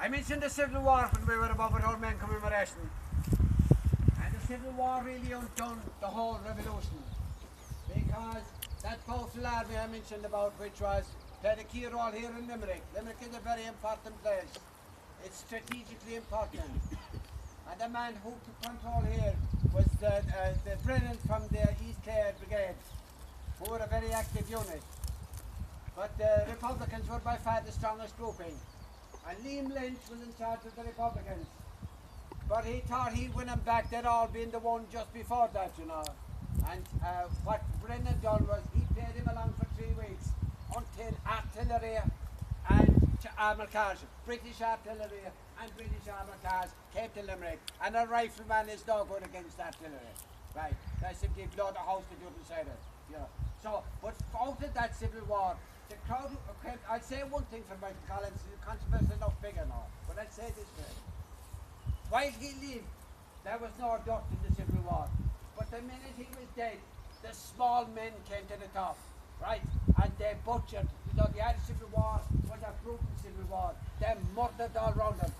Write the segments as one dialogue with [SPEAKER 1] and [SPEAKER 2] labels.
[SPEAKER 1] mentioned the Civil War when we were above with our men commemoration. And the Civil War really undone the whole revolution. Because that powerful army I mentioned about, which was played a key role here in Limerick. Limerick is a very important place. It's strategically important. And the man who took control here was the Brennan from the East Clare Brigade, who were a very active unit. But the Republicans were by far the strongest grouping. And Liam Lynch was in charge of the Republicans. But he thought he'd win them back. They'd all been the one just before that, you know. And what Brennan done was he played him along for 3 weeks until artillery and armoured cars, British artillery and British armoured cars came to Limerick. And a rifleman is no good against artillery. Right? They simply blow the house to the other side of it. You know. So, but out of that Civil War, the crowd, okay, I'd say one thing for Michael Collins, the controversy is not bigger now, but I'd say this way. While he lived, there was no doubt in the Civil War. But the minute he was dead, the small men came to the top, right? And they butchered. You know, the Irish Civil War was a brutal Civil War. They murdered all round them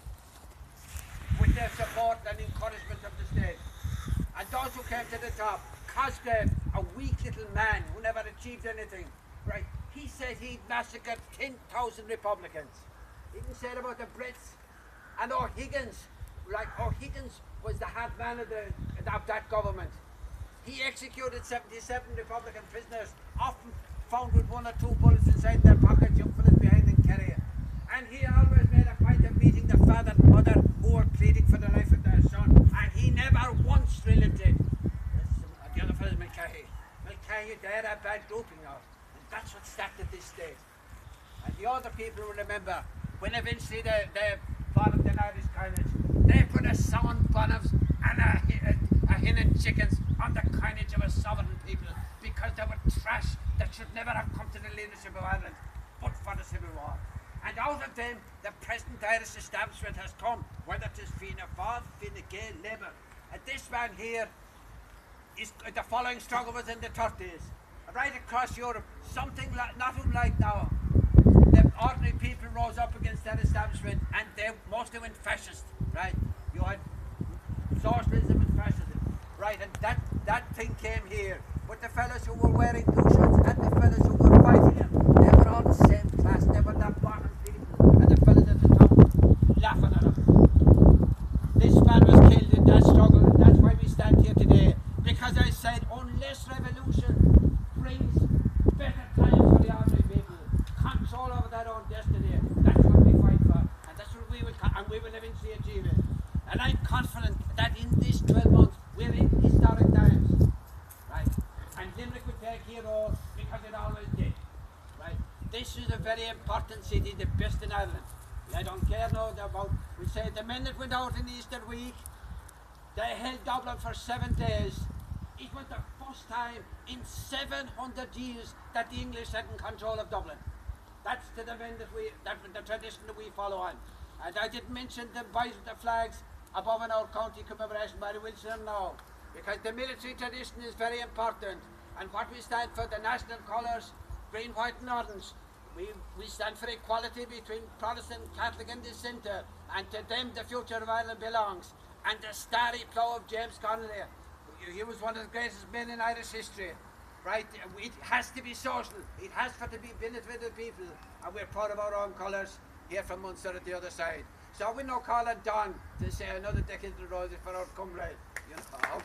[SPEAKER 1] with their support and encouragement of the state. And those who came to the top, Cosgrave, a weak little man who never achieved anything, right? He said he'd massacred 10,000 Republicans. He even said about the Brits. And O'Higgins, like O'Higgins was the head man of that government. He executed 77 Republican prisoners, often found with 1 or 2 bullets inside their pockets, young fellas behind in Kerry. And he always made a point of meeting the father and mother who were pleading for the life of their son. And he never once relented. The other fellas, Mulcahy. Mulcahy, they're a bad grouping now. And that's what started this state. And the other people will remember, when eventually they followed the Irish coinage, they put a song bonnets and a hen and chickens on the coinage of a sovereign people because they were trash that should never have come to the leadership of Ireland but for the Civil War. And out of them, the present Irish establishment has come, whether it is Fianna Fáil, Fine Gael, Labour. And this man here, the following struggle was in the 30s. Right across Europe, something like, not unlike now. The ordinary people rose up against that establishment and they mostly went fascist, right? You had socialism and fascism, right? And that thing came here. But the fellas who were wearing blue shirts and the fellas who were fighting him, they were all the same class. They were the bottom people and the fellas at the top laughing at him. This man was killed in that struggle and that's why we stand here today. Because I said, unless revolution brings better times for the ordinary people, control over their own destiny, that's what we fight for. And that's what we will eventually achieve it. And I'm confident that in these 12 months, we're in historic times. Right? And Limerick will take here all because it always did. Right? This is a very important city, the best in Ireland. I don't care now about, we say the men that went out in Easter week, they held Dublin for 7 days. It was the first time in 700 years that the English had in control of Dublin. That's to the men the tradition that we follow on. And I didn't mention the boys with the flags above in our county commemoration by the Wilson now, because the military tradition is very important. And what we stand for, the national colours, green, white and orange. We stand for equality between Protestant, Catholic and dissenter, and to them the future of Ireland belongs. And the starry plough of James Connolly, he was one of the greatest men in Irish history, right? It has to be social, it has to be benefit of the people, and we're proud of our own colours here from Munster at the other side. So we now call it Don to say another decade of the roses for our comrade, you know.